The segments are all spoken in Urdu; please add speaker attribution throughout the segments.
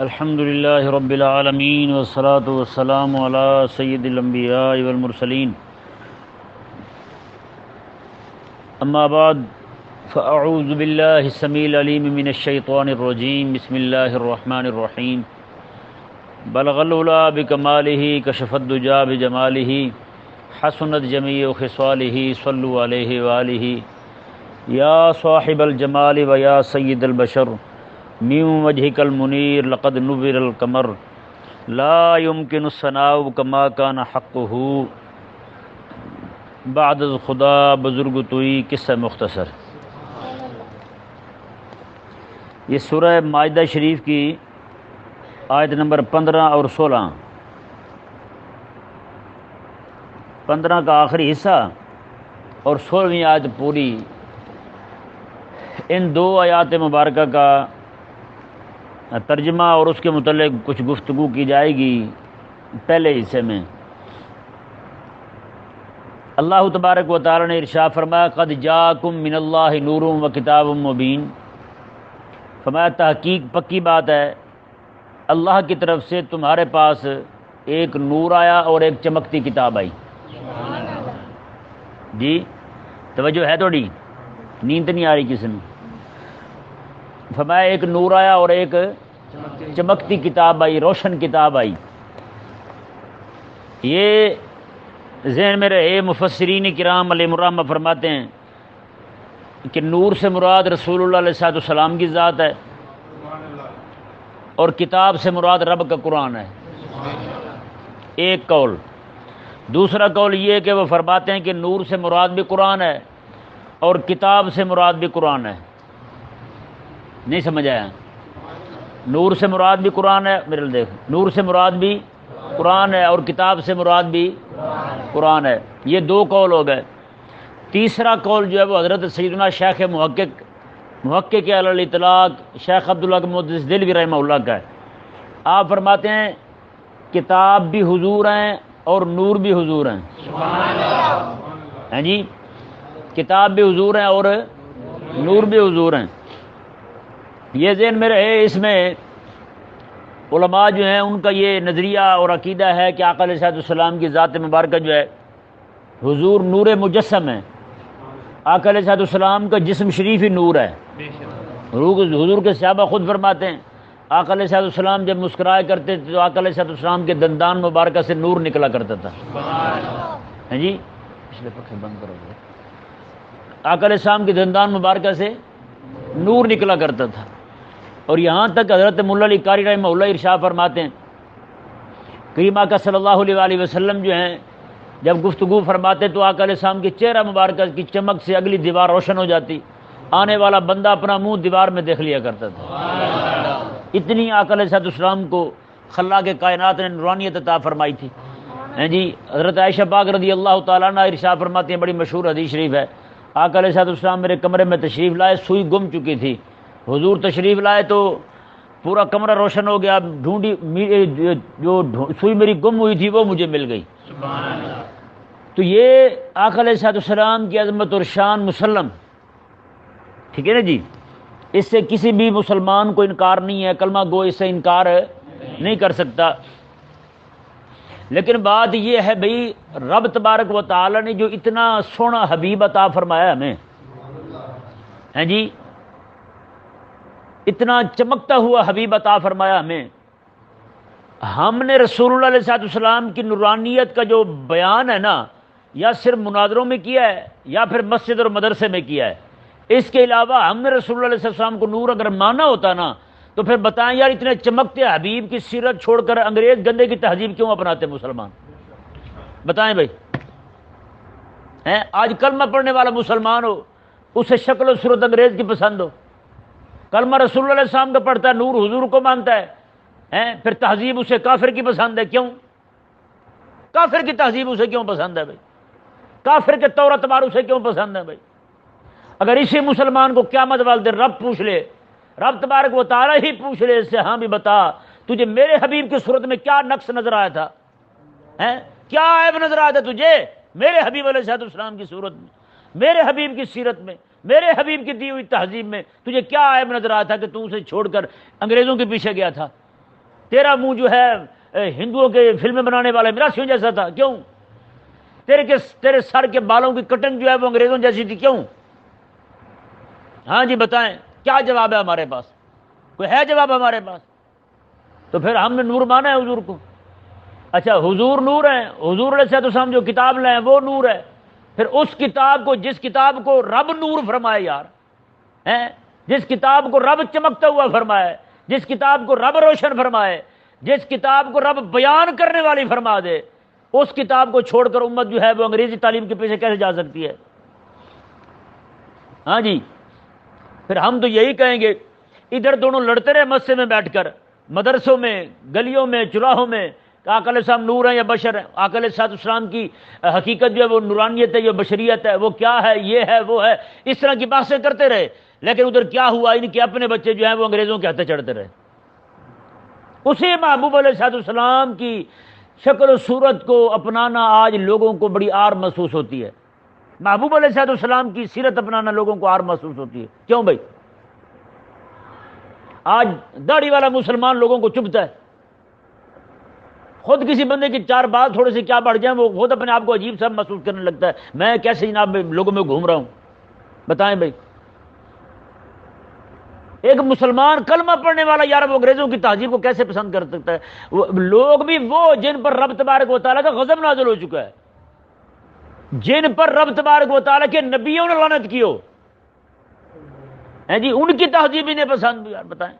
Speaker 1: الحمد للہ رب العالمین والصلاة والسلام علی سید الانبیاء والمرسلین، اما بعد فاعوذ باللہ السمیع العلیم من الشیطان الرجیم، بسم اللہ الرحمن الرحیم۔ بلغ العلا بکمالہ، کشف الدجی بجمالہ، حسنت جمیع خصالہ، صلوا علیہ وآلہ یا صاحب الجمال و یا سید البشر، من وجهك المنیر لقد نور القمر، لا يمكن الثناء كما كان حقه، بعد از خدا بزرگ توئی۔ قصہ مختصر۔ یہ سورہ مائدہ شریف کی آیت نمبر 15 اور 16، 15 کا آخری حصہ اور 16ویں آیت پوری، ان دو آیات مبارکہ کا ترجمہ اور اس کے متعلق کچھ گفتگو کی جائے گی۔ پہلے حصے میں اللہ تبارک و تعالی نے ارشاد فرمایا، قد جاءکم من اللہ نور و کتاب مبین، فرمایا تحقیق پکی بات ہے، اللہ کی طرف سے تمہارے پاس ایک نور آیا اور ایک چمکتی کتاب آئی۔ جی توجہ ہے تھوڑی، نیند نہیں آ رہی کسی میں؟ فرمایا ایک نور آیا اور ایک چمکتی کتاب آئی، روشن کتاب آئی۔ یہ ذہن میں رہے، مفسرین کرام علیہ الرحمہ فرماتے ہیں کہ نور سے مراد رسول اللہ علیہ السلام کی ذات ہے، اور کتاب سے مراد رب کا قرآن ہے، ایک قول۔ دوسرا قول یہ ہے کہ وہ فرماتے ہیں کہ نور سے مراد بھی قرآن ہے اور کتاب سے مراد بھی قرآن ہے۔ نہیں سمجھ آیا؟ نور سے مراد بھی قرآن ہے، میرے دیکھ، نور سے مراد بھی قرآن ہے اور کتاب سے مراد بھی قرآن ہے۔ یہ دو قول ہو گئے۔ تیسرا قول جو ہے وہ حضرت سیدنا شیخ محقق علی الاطلاق شیخ عبداللہ محدث دہلوی رحمہ اللہ کا ہے۔ آپ فرماتے ہیں کتاب بھی حضور ہیں اور نور بھی حضور ہیں۔ ہیں جی، کتاب بھی حضور ہیں اور نور بھی حضور ہیں۔ یہ ذہن میں رہے۔ اس میں علماء جو ہیں ان کا یہ نظریہ اور عقیدہ ہے کہ آقا علیہ السلام کی ذات مبارکہ جو ہے حضور نور مجسم ہے۔ آقا علیہ السلام کا جسم شریف ہی نور ہے۔ حضور کے صحابہ خود فرماتے ہیں آقا علیہ السلام جب مسکرایا کرتے تھے تو آقا علیہ السلام کے دندان مبارکہ سے نور نکلا کرتا تھا۔ ہیں جی، پچھلے پکھے بند کرو۔ آقا علیہ السلام کے دندان مبارکہ سے نور نکلا کرتا تھا۔ اور یہاں تک حضرت مولا علی قاری رحمہ اللہ ارشاد فرماتے ہیں، کریم آقا صلی اللہ علیہ وآلہ وسلم جو ہیں جب گفتگو فرماتے تو آقا علیہ السلام کے چہرہ مبارکہ کی چمک سے اگلی دیوار روشن ہو جاتی، آنے والا بندہ اپنا منہ دیوار میں دیکھ لیا کرتا تھا۔ اتنی آقا علیہ السلام کو خلاق کائنات نے نورانیت عطا فرمائی تھی۔ ہیں جی، حضرت عائشہ پاک رضی اللہ تعالیٰ عنہ ارشاد فرماتی ہیں، بڑی مشہور حدیث شریف ہے، آقا علیہ السلام میرے کمرے میں تشریف لائے، سوئی گم چکی تھی، حضور تشریف لائے تو پورا کمرہ روشن ہو گیا، جو سوئی میری گم ہوئی تھی وہ مجھے مل گئی۔ تو یہ آقا علیہ السلام کی عظمت اور شان مسلم، ٹھیک ہے نا جی، اس سے کسی بھی مسلمان کو انکار نہیں ہے، کلمہ گو اس سے انکار نہیں کر سکتا۔ لیکن بات یہ ہے بھئی، رب تبارک و تعالی نے جو اتنا سونا حبیب عطا فرمایا ہمیں، ہیں جی، اتنا چمکتا ہوا حبیب عطا فرمایا ہمیں، ہم نے رسول اللہ علیہ السلام کی نورانیت کا جو بیان ہے نا، یا صرف مناظروں میں کیا ہے یا پھر مسجد اور مدرسے میں کیا ہے، اس کے علاوہ ہم نے رسول اللہ علیہ السلام کو نور اگر مانا ہوتا نا تو پھر بتائیں یار، اتنے چمکتے حبیب کی سیرت چھوڑ کر انگریز گندے کی تہذیب کیوں اپناتے مسلمان؟ بتائیں بھائی۔ آج کلمہ پڑھنے والا مسلمان ہو، اسے شکل و صورت انگریز کی پسند ہو، کلمہ رسول اللہ علیہ السلام کا پڑھتا ہے، نور حضور کو مانتا ہے، پھر تہذیب اسے کافر کی پسند ہے۔ کیوں کافر کی تہذیب اسے کیوں پسند ہے بھائی؟ کافر کے طور اعتبار اسے کیوں پسند ہے بھائی؟ اگر اسی مسلمان کو قیامت والے دن رب پوچھ لے، رب تبارک و تعالی ہی پوچھ لے اس سے، ہاں بھی بتا تجھے میرے حبیب کی صورت میں کیا نقص نظر آیا تھا، کیا عیب نظر آیا تھا تجھے میرے حبیب علیہ السلام کی صورت میں، میرے حبیب کی سیرت میں، میرے حبیب کی دی ہوئی تہذیب میں تجھے کیا عیب نظر آیا تھا کہ تو اسے چھوڑ کر انگریزوں کے پیچھے گیا تھا؟ تیرا منہ جو ہے ہندوؤں کے فلمیں بنانے والے مراسیوں جیسا تھا، کیوں؟ تیرے سر کے بالوں کی کٹنگ جو ہے وہ انگریزوں جیسی تھی، کیوں؟ ہاں جی بتائیں، کیا جواب ہے ہمارے پاس؟ کوئی ہے جواب ہمارے پاس؟ تو پھر ہم نے نور مانا ہے حضور کو۔ اچھا حضور نور ہیں، حضور علیہ السلام جو کتاب لائے ہیں وہ نور ہے، پھر اس کتاب کو، جس کتاب کو رب نور فرمائے یار، ہیں جس کتاب کو رب چمکتا ہوا فرمائے، جس کتاب کو رب روشن فرمائے، جس کتاب کو رب بیان کرنے والی فرما دے، اس کتاب کو چھوڑ کر امت جو ہے وہ انگریزی تعلیم کے پیچھے کیسے جا سکتی ہے؟ ہاں جی، پھر ہم تو یہی کہیں گے، ادھر دونوں لڑتے رہے مسجد میں بیٹھ کر، مدرسوں میں، گلیوں میں، چراہوں میں، کہ آقا علیہ السلام نور ہیں یا بشر ہیں؟ آقا علیہ السلام کی حقیقت جو ہے وہ نورانیت ہے یا بشریت ہے، وہ کیا ہے، یہ ہے، وہ ہے، اس طرح کی باتیں کرتے رہے، لیکن ادھر کیا ہوا؟ ان کے اپنے بچے جو ہیں وہ انگریزوں کے ہاتھے چڑھتے رہے۔ اسی محبوب علیہ السلام کی شکل و صورت کو اپنانا آج لوگوں کو بڑی عار محسوس ہوتی ہے، محبوب علیہ السلام کی سیرت اپنانا لوگوں کو عار محسوس ہوتی ہے، کیوں بھائی؟ آج داڑھی والا مسلمان لوگوں کو چبھتا ہے، خود کسی بندے کی چار بال تھوڑے سے کیا بڑھ جائیں وہ خود اپنے آپ کو عجیب سا محسوس کرنے لگتا ہے، میں کیسے جناب لوگوں میں گھوم رہا ہوں؟ بتائیں بھائی، ایک مسلمان کلمہ پڑھنے والا یار وہ انگریزوں کی تہذیب کو کیسے پسند کر سکتا ہے؟ لوگ بھی وہ جن پر رب تبارک و تعالیٰ کا غضب نازل ہو چکا ہے، جن پر رب تبارک و تعالیٰ کے نبیوں نے لعنت کی ہو، جی ان کی تہذیب انہیں پسند، یار بتائیں،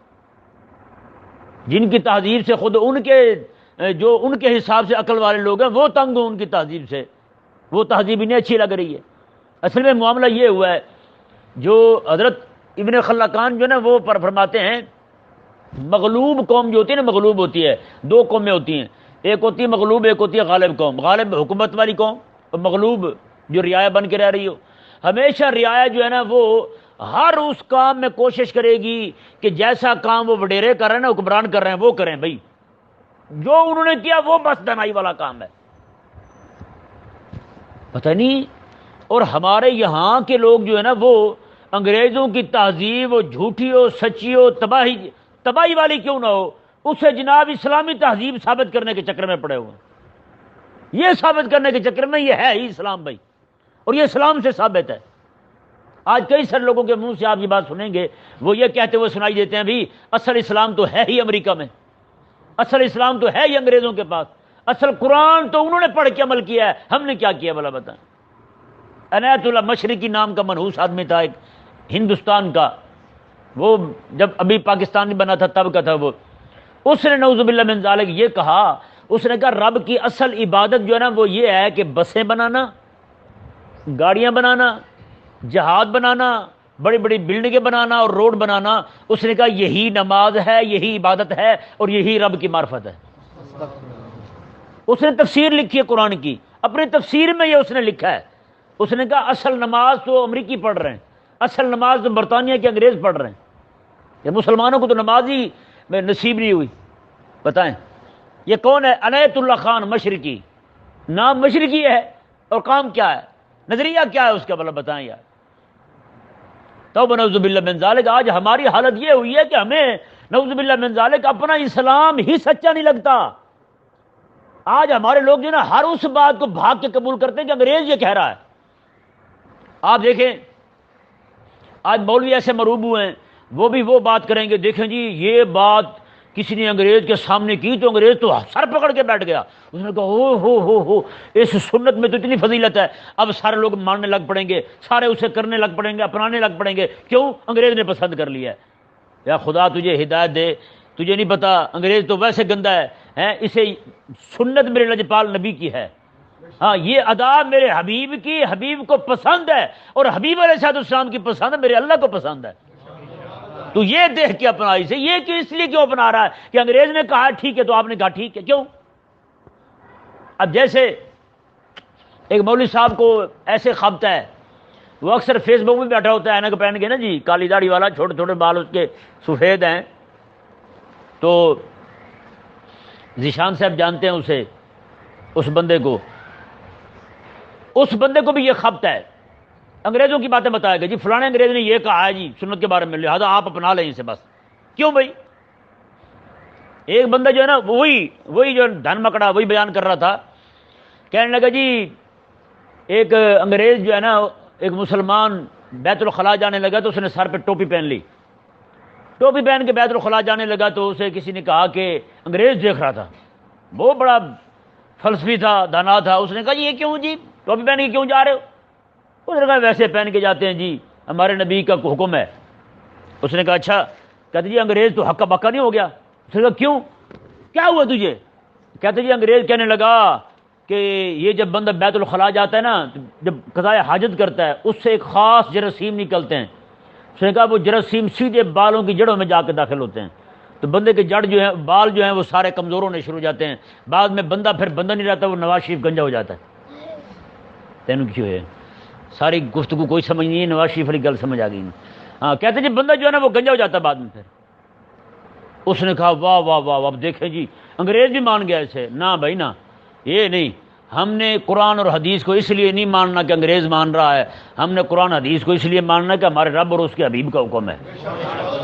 Speaker 1: جن کی تہذیب سے خود ان کے جو ان کے حساب سے عقل والے لوگ ہیں وہ تنگ ہوں ان کی تہذیب سے، وہ تہذیب انہیں اچھی لگ رہی ہے۔ اصل میں معاملہ یہ ہوا ہے، جو حضرت ابن خلقان جو ہے نا وہ فرماتے ہیں، مغلوب قوم جو ہوتی ہے نا، مغلوب ہوتی ہے، دو قومیں ہوتی ہیں، ایک ہوتی ہے مغلوب، ایک ہوتی ہے غالب قوم، غالب حکومت والی قوم، اور مغلوب جو رعایا بن کے رہ رہی ہو۔ ہمیشہ رعایا جو ہے نا وہ ہر اس کام میں کوشش کرے گی کہ جیسا کام وہ وڈیرے کر رہے ہیں نا، حکمران کر رہے ہیں، وہ کریں بھائی، جو انہوں نے کیا وہ بس دنائی والا کام ہے، پتہ نہیں۔ اور ہمارے یہاں کے لوگ جو ہے نا وہ انگریزوں کی تہذیب وہ جھوٹی ہو، سچی ہو، تباہی والی کیوں نہ ہو، اسے جناب اسلامی تہذیب ثابت کرنے کے چکر میں پڑے ہوئے ہیں، یہ ثابت کرنے کے چکر میں یہ ہے ہی اسلام بھائی، اور یہ اسلام سے ثابت ہے۔ آج کئی سارے لوگوں کے منہ سے آپ یہ بات سنیں گے، وہ یہ کہتے ہوئے سنائی دیتے ہیں بھی اصل اسلام تو ہے ہی امریکہ میں، اصل اسلام تو ہے ہی انگریزوں کے پاس، اصل قرآن تو انہوں نے پڑھ کے عمل کیا ہے، ہم نے کیا کیا بھلا بتائیں۔ عنایت اللہ مشرقی نام کا منحوس آدمی تھا ایک ہندوستان کا، وہ جب ابھی پاکستان نہیں بنا تھا تب کا تھا وہ، اس نے نعوذ باللہ من ذالک یہ کہا، اس نے کہا رب کی اصل عبادت جو ہے نا وہ یہ ہے کہ بسیں بنانا، گاڑیاں بنانا، جہاد بنانا، بڑی بڑی بلڈنگیں بنانا اور روڈ بنانا، اس نے کہا یہی نماز ہے، یہی عبادت ہے، اور یہی رب کی معرفت ہے۔ اس نے تفسیر لکھی ہے قرآن کی، اپنی تفسیر میں یہ اس نے لکھا ہے، اس نے کہا اصل نماز تو امریکی پڑھ رہے ہیں، اصل نماز تو برطانیہ کے انگریز پڑھ رہے ہیں، یہ مسلمانوں کو تو نماز ہی نصیب نہیں ہوئی۔ بتائیں یہ کون ہے؟ عنایت اللہ خان مشرقی، نام مشرقی ہے اور کام کیا ہے، نظریہ کیا ہے اس کا، بھلا بتائیں یار۔ توبہ نعوذ باللہ من ذالک، آج ہماری حالت یہ ہوئی ہے کہ ہمیں نعوذ باللہ من ذالک اپنا اسلام ہی سچا نہیں لگتا۔ آج ہمارے لوگ جو نا ہر اس بات کو بھاگ کے قبول کرتے ہیں کہ انگریز یہ کہہ رہا ہے۔ آپ دیکھیں آج مولوی ایسے مروب ہوئے ہیں، وہ بھی وہ بات کریں گے، دیکھیں جی یہ بات کسی نے انگریز کے سامنے کی تو انگریز تو سر پکڑ کے بیٹھ گیا، اس نے کہا ہو اس سنت میں تو اتنی فضیلت ہے، اب سارے لوگ ماننے لگ پڑیں گے، سارے اسے کرنے لگ پڑیں گے، اپنانے لگ پڑیں گے، کیوں؟ انگریز نے پسند کر لیا ہے۔ یا خدا تجھے ہدایت دے، تجھے نہیں پتا انگریز تو ویسے گندا ہے، اسے سنت میرے لجپال نبی کی ہے، ہاں یہ ادا میرے حبیب کی، حبیب کو پسند ہے، اور حبیب علیہ السلام کی پسند میرے اللہ کو پسند ہے، تو یہ دیکھ کے اپنا اسے، یہ کیوں اس لیے کیوں اپنا رہا ہے کہ انگریز نے کہا ٹھیک ہے تو آپ نے کہا ٹھیک ہے، کیوں؟ اب جیسے ایک مولوی صاحب کو ایسے خبتا ہے، وہ اکثر فیس بک میں بیٹھا ہوتا ہے اینک پہن کے نا جی، کالی داڑھی والا، چھوٹے چھوٹے بال اس کے سفید ہیں، تو ذیشان صاحب جانتے ہیں اسے، اس بندے کو بھی یہ خبت ہے، انگریزوں کی باتیں بتائے گا جی فلانے انگریز نے یہ کہا ہے جی سنت کے بارے میں، لہذا آپ اپنا لیں اسے، بس کیوں بھائی؟ ایک بندہ جو ہے نا وہی جو دھن مکڑا وہی بیان کر رہا تھا، کہنے لگا جی ایک انگریز جو ہے نا ایک مسلمان بیت الخلاء جانے لگا تو اس نے سر پہ ٹوپی پہن لی، ٹوپی پہن کے بیت الخلاء جانے لگا تو اسے کسی نے کہا کہ انگریز دیکھ رہا تھا، بہت بڑا فلسفی تھا، دانا تھا، اس نے کہا جی یہ کیوں جی ٹوپی پہن کے کیوں جا رہے ہو؟ اس نے کہا ویسے پہن کے جاتے ہیں جی، ہمارے نبی کا حکم ہے۔ اس نے کہا اچھا، کہتے جی انگریز تو حقہ بکا نہیں ہو گیا؟ اس نے کہا کیوں، کیا ہوا تجھے؟ کہتے جی انگریز کہنے لگا کہ یہ جب بندہ بیت الخلاء جاتا ہے نا، جب قضائے حاجت کرتا ہے اس سے ایک خاص جراثیم نکلتے ہیں، اس نے کہا وہ جراثیم سیدھے بالوں کی جڑوں میں جا کے داخل ہوتے ہیں، تو بندے کے جڑ جو ہیں بال جو ہیں وہ سارے کمزور ہونے شروع ہو جاتے ہیں، بعد میں بندہ پھر بندہ نہیں رہتا، وہ نواز شریف گنجا ہو جاتا ہے۔ تینوں کیوں ہے ساری گفتگو کوئی سمجھ نہیں ہے، نواز شریف والی گل سمجھ آ گئی نہیں۔ ہاں کہتے جی بندہ جو ہے نا وہ گنجا ہو جاتا ہے بعد میں پھر۔ اس نے کہا واہ واہ واہ، اب دیکھیں جی انگریز بھی مان گیا اسے۔ نہ بھائی نہ، یہ نہیں، ہم نے قرآن اور حدیث کو اس لیے نہیں ماننا کہ انگریز مان رہا ہے، ہم نے قرآن حدیث کو اس لیے ماننا کہ ہمارے رب اور اس کے حبیب کا حکم ہے،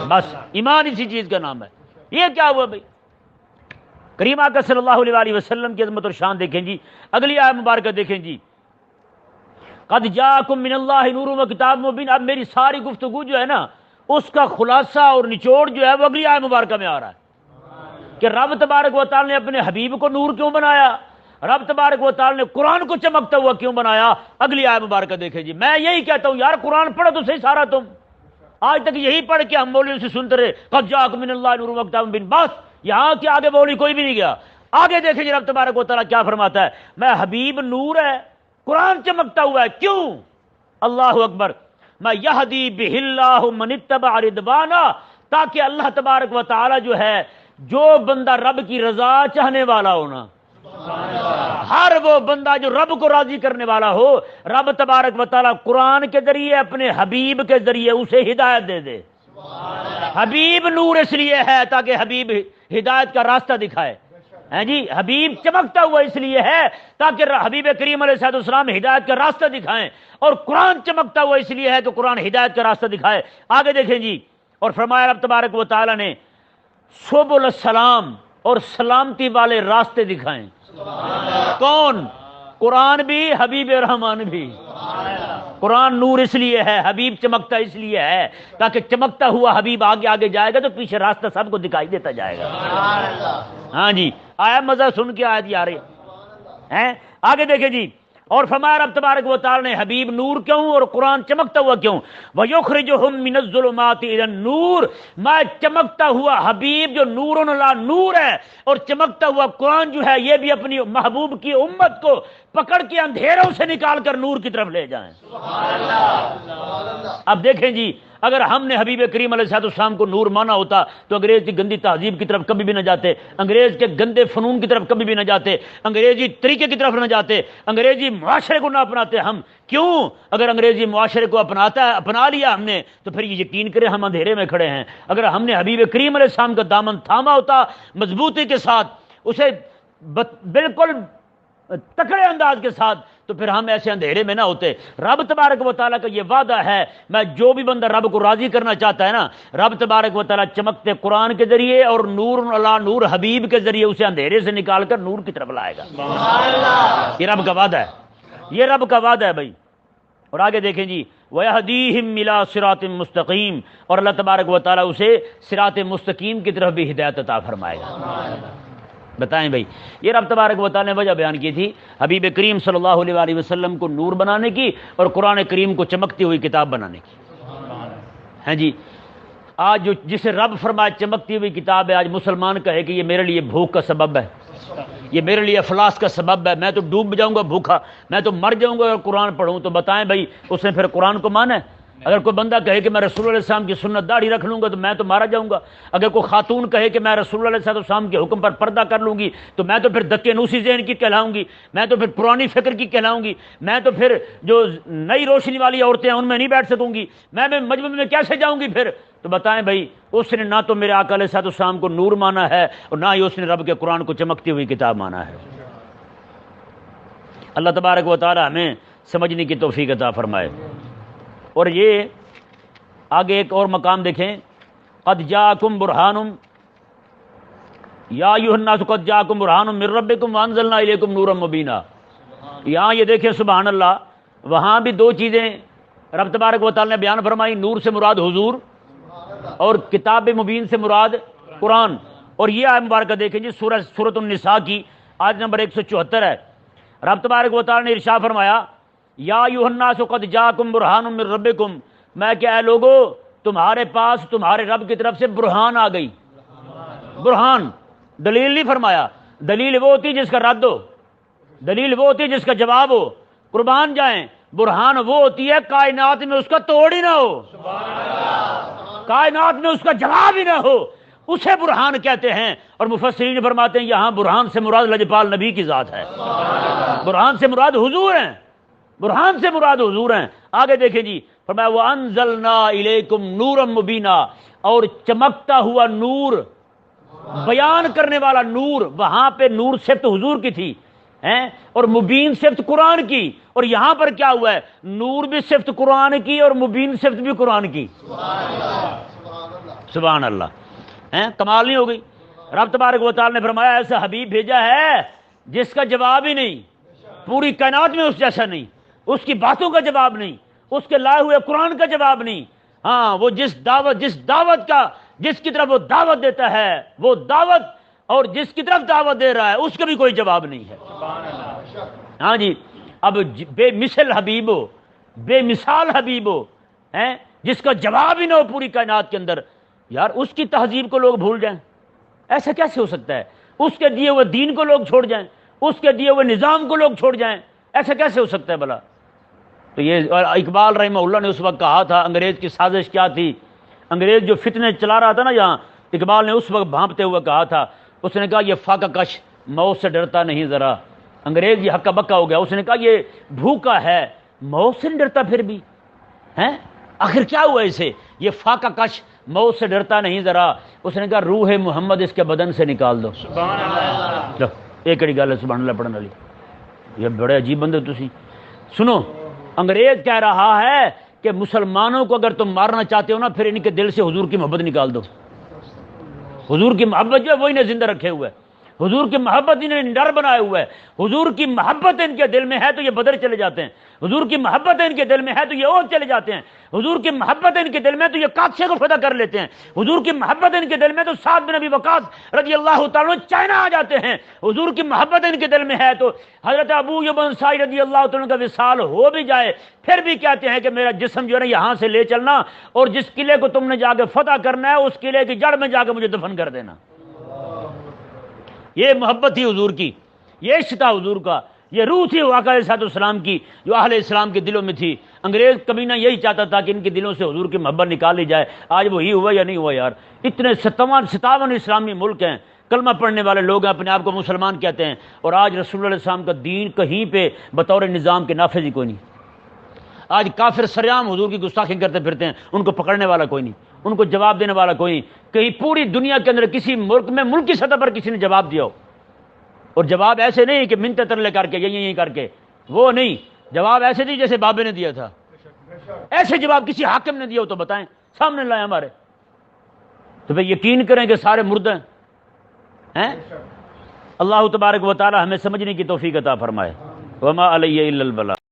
Speaker 1: بس ایمان اسی چیز کا نام ہے۔ یہ کیا ہوا بھائی؟ کریم آقا صلی اللہ علیہ وسلم کی عظمت اور شان دیکھیں جی، اگلی آیت مبارکہ دیکھیں جی، قد جاءکم من اللہ نور و کتاب مبین۔ اب میری ساری گفتگو جو ہے نا اس کا خلاصہ اور نچوڑ جو ہے وہ اگلی آیت مبارکہ میں آ رہا ہے کہ رب تبارک و تعالی نے اپنے حبیب کو نور کیوں بنایا، رب تبارک و تعالی نے قرآن کو چمکتا ہوا کیوں بنایا۔ اگلی آیت مبارکہ دیکھیں جی۔ میں یہی کہتا ہوں یار قرآن پڑھو تو صحیح سارا، تم آج تک یہی پڑھ کے ہم مولویوں سے سنتے رہے قد جاءکم من اللہ نور و کتاب مبین، بس یہاں کے آگے مولوی کوئی بھی نہیں گیا۔ آگے دیکھیں جی رب تبارک و تعالی کیا فرماتا ہے، میں حبیب نور ہے، قرآن چمکتا ہوا ہے، کیوں؟ اللہ اکبر، میں یہدی بہ اللہ من اتبع رضوانہ، تاکہ اللہ تبارک و تعالی جو ہے جو بندہ رب کی رضا چاہنے والا ہونا، ہر وہ بندہ جو رب کو راضی کرنے والا ہو، رب تبارک و تعالی قرآن کے ذریعے اپنے حبیب کے ذریعے اسے ہدایت دے دے۔ حبیب نور اس لیے ہے تاکہ حبیب ہدایت کا راستہ دکھائے، ہیں جی، حبیب چمکتا ہوا اس لیے ہے تاکہ حبیب کریم علیہ السلام ہدایت کا راستہ دکھائیں، اور قرآن چمکتا ہوا اس لیے ہے کہ قرآن ہدایت کا راستہ دکھائے۔ آگے دیکھیں جی، اور فرمایا رب تبارک و تعالی نے سبل السلام، اور سلامتی والے راستے دکھائیں۔ کون؟ قرآن بھی، حبیب رحمان بھی۔ قرآن نور اس لیے ہے، حبیب چمکتا اس لیے ہے تاکہ چمکتا ہوا حبیب آگے آگے جائے گا تو پیچھے راستہ سب کو دکھائی دیتا جائے گا۔ ہاں جی، آیا مزہ سن کے آیت آ رہی ہے۔ آگے دیکھیں جی، اور فرمایا رب تبارک و تعالی نے حبیب نور کیوں اور قرآن چمکتا ہوا کیوں؟ وَيُخْرِجُهُم مِّنَ الظُّلُمَاتِ إِلَى النُّورِ، میں چمکتا ہوا حبیب جو نور لا نور ہے اور چمکتا ہوا قرآن جو ہے یہ بھی اپنی محبوب کی امت کو پکڑ کے اندھیروں سے نکال کر نور کی طرف لے جائیں۔ اب دیکھیں جی، اگر ہم نے حبیب کریم علیہ السلام کو نور مانا ہوتا تو انگریز کی گندی تہذیب کی طرف کبھی بھی نہ جاتے، انگریز کے گندے فنون کی طرف کبھی بھی نہ جاتے، انگریزی طریقے کی طرف نہ جاتے، انگریزی معاشرے کو نہ اپناتے ہم۔ کیوں؟ اگر انگریزی معاشرے کو اپنا لیا ہم نے تو پھر یہ یقین کریں ہم اندھیرے میں کھڑے ہیں۔ اگر ہم نے حبیب کریم علیہ السلام کا دامن تھاما ہوتا مضبوطی کے ساتھ، اسے بالکل تکڑے انداز کے ساتھ، تو پھر ہم ایسے اندھیرے میں نہ ہوتے۔ رب تبارک و تعالیٰ کا یہ وعدہ ہے، میں جو بھی بندہ رب کو راضی کرنا چاہتا ہے نا، رب تبارک و تعالیٰ چمکتے قرآن کے ذریعے اور نور اللہ نور حبیب کے ذریعے اسے اندھیرے سے نکال کر نور کی طرف لائے گا۔ یہ رب کا وعدہ ہے، یہ رب کا وعدہ ہے بھائی۔ اور آگے دیکھیں جی، وَيَهْدِيهِمْ إِلَىٰ صِرَاطٍ مُسْتَقِيمٍ، اور اللہ تبارک و تعالیٰ اسے صراط مستقیم کی طرف بھی ہدایت عطا فرمائے گا۔ بتائیں بھائی، یہ رب تبارک و تعالیٰ نے وجہ بیان کی تھی حبیب کریم صلی اللہ علیہ وسلم کو نور بنانے کی اور قرآن کریم کو چمکتی ہوئی کتاب بنانے کی۔ ہیں جی، آج جو جسے رب فرمائے چمکتی ہوئی کتاب ہے، آج مسلمان کہے کہ یہ میرے لیے بھوک کا سبب ہے، یہ میرے لیے افلاس کا سبب ہے، میں تو ڈوب جاؤں گا بھوکا، میں تو مر جاؤں گا اگر قرآن پڑھوں۔ تو بتائیں بھائی، اس نے پھر قرآن کو مانا ہے؟ اگر کوئی بندہ کہے کہ میں رسول اللہ علیہ السلام کی سنت داڑھی رکھ لوں گا تو میں تو مارا جاؤں گا۔ اگر کوئی خاتون کہے کہ میں رسول اللہ علیہ السلام کے حکم پر پردہ کر لوں گی تو میں تو پھر دکے نوسی ذہن کی کہلاؤں گی، میں تو پھر پرانی فکر کی کہلاؤں گی، میں تو پھر جو نئی روشنی والی عورتیں ہیں ان میں نہیں بیٹھ سکوں گی، میں مجمع میں کیسے جاؤں گی پھر؟ تو بتائیں بھائی، اس نے نہ تو میرے آقا علیہ السلام کو نور مانا ہے اور نہ ہی اس نے رب کے قرآن کو چمکتی ہوئی کتاب مانا ہے۔ اللہ تبارک و تعالی ہمیں سمجھنے کی توفیق عطا فرمائے۔ اور یہ آگے ایک اور مقام دیکھیں، قد جاءکم برہان، یا ایھا الناس قد جاءکم برہان من ربکم وانزلنا الیکم نورا مبینا. یہاں یہ دیکھیں سبحان اللہ، وہاں بھی دو چیزیں رب تبارک و تعالی نے بیان فرمائی، نور سے مراد حضور اور کتاب مبین سے مراد قرآن. اور یہ آیت مبارکہ دیکھیں جی، سورۃ النساء کی آیت نمبر 174 ہے. رب تبارک و تعالی نے ارشاد فرمایا یا ایھا الناس قد جاءکم برہان من ربکم، میں کہ اے لوگو تمہارے پاس تمہارے رب کی طرف سے برہان آ گئی. برہان دلیل نہیں فرمایا، دلیل وہ ہوتی جس کا رد ہو، دلیل وہ ہوتی جس کا جواب ہو. قربان جائیں، برہان وہ ہوتی ہے کائنات میں اس کا توڑ ہی نہ ہو، کائنات میں اس کا جواب ہی نہ ہو، اسے برہان کہتے ہیں. اور مفسرین فرماتے ہیں یہاں برہان سے مراد لجپال نبی کی ذات ہے، برہان سے مراد حضور ہیں، برہان سے مراد حضور ہیں. آگے دیکھیں جی، فرمایا وَأَنزَلْنَا إِلَيْكُمْ نُورًا مُبِينًا، اور چمکتا ہوا نور، بیان کرنے والا نور. وہاں پہ نور صفت حضور کی تھی اور مبین صفت قرآن کی. اور یہاں پر کیا ہوا ہے، نور بھی صفت قرآن کی اور مبین صفت بھی قرآن کی. سبحان اللہ، کمال نہیں ہو گئی. رب تبارک و تعالی نے فرمایا ایسا حبیب بھیجا ہے جس کا جواب ہی نہیں، پوری کائنات میں اس جیسا نہیں، اس کی باتوں کا جواب نہیں، اس کے لائے ہوئے قرآن کا جواب نہیں. ہاں، وہ جس دعوت کا جس کی طرف وہ دعوت دیتا ہے، وہ دعوت اور جس کی طرف دعوت دے رہا ہے اس کا بھی کوئی جواب نہیں ہے. ہاں جی، اب بے مثل حبیب ہو، بے مثال حبیب ہو، جس کا جواب ہی نہ ہو پوری کائنات کے اندر. یار اس کی تہذیب کو لوگ بھول جائیں، ایسا کیسے ہو سکتا ہے؟ اس کے دیے ہوئے دین کو لوگ چھوڑ جائیں، اس کے دیے ہوئے نظام کو لوگ چھوڑ جائیں، ایسا کیسے ہو سکتا ہے بھلا؟ تو یہ اقبال رحمہ اللہ نے اس وقت کہا تھا، انگریز کی سازش کیا تھی، انگریز جو فتنے چلا رہا تھا نا یہاں، اقبال نے اس وقت بھانپتے ہوئے کہا تھا، اس نے کہا یہ فاقہ کش موت سے ڈرتا نہیں ذرا. انگریز یہ ہکا بکا ہو گیا، اس نے کہا یہ بھوکا ہے موت سے نہیں ڈرتا پھر بھی، آخر کیا ہوا اسے؟ یہ فاقہ کش موت سے ڈرتا نہیں ذرا. اس نے کہا روح محمد اس کے بدن سے نکال دو. سبحان اللہ. ایک کڑی گل ہے سبحان اللہ پڑھنے والی، یہ بڑے عجیب بندے تسی. سنو، انگریز کہہ رہا ہے کہ مسلمانوں کو اگر تم مارنا چاہتے ہو نا، پھر ان کے دل سے حضور کی محبت نکال دو. حضور کی محبت جو ہے وہ انہیں زندہ رکھے ہوئے، حضور کی محبت انہیں ڈر بنائے ہوئے ہے. حضور کی محبت ان کے دل میں ہے تو یہ بدر چلے جاتے ہیں، حضور کی محبت ان کے دل میں ہے تو یہ احد چلے جاتے ہیں، حضور کی محبت ان کے دل میں تو یہ قادسیہ کو فتح کر لیتے ہیں، حضور کی محبت ان کے دل میں تو سعد بن ابی وقاص رضی اللہ تعالیٰ عنہ چائنا آ جاتے ہیں. حضور کی محبت ان کے دل میں ہے تو حضرت ابو ایوب انصاری رضی اللہ تعالیٰ عنہ کا وصال ہو بھی جائے پھر بھی کہتے ہیں کہ میرا جسم جو ہے نا یہاں سے لے چلنا، اور جس قلعے کو تم نے جا کے فتح کرنا ہے اس قلعے کی جڑ میں جا کے مجھے دفن کر دینا. یہ محبت تھی حضور کی، یہ عشق تھا حضور کا، یہ روح تھی آقا علیہ السلام کی جو اہل اسلام کے دلوں میں تھی. انگریز کبھی نہ یہی چاہتا تھا کہ ان کے دلوں سے حضور کی محبت نکال لی جائے. آج وہی ہوا یا نہیں ہوا یار؟ اتنے 57 اسلامی ملک ہیں، کلمہ پڑھنے والے لوگ ہیں، اپنے آپ کو مسلمان کہتے ہیں، اور آج رسول اللہ علیہ السلام کا دین کہیں پہ بطور نظام کے نافذ ہی کوئی نہیں. آج کافر سریعام حضور کی گستاخی کرتے پھرتے ہیں، ان کو پکڑنے والا کوئی نہیں، ان کو جواب دینے والا کوئی نہیں. کہیں پوری دنیا کے اندر کسی ملک میں ملکی سطح پر کسی نے جواب دیا ہو، اور جواب ایسے نہیں کہ منت ترلے کر کے یہی کر کے، وہ نہیں، جواب ایسے نہیں جیسے بابے نے دیا تھا. ایسے جواب کسی حاکم نے دیا ہو تو بتائیں، سامنے لائیں ہمارے، تو پھر یقین کریں کہ سارے مردے ہیں. اللہ تبارک و تعالی ہمیں سمجھنے کی توفیق عطا فرمائے. وما علیہ الا البلاغ.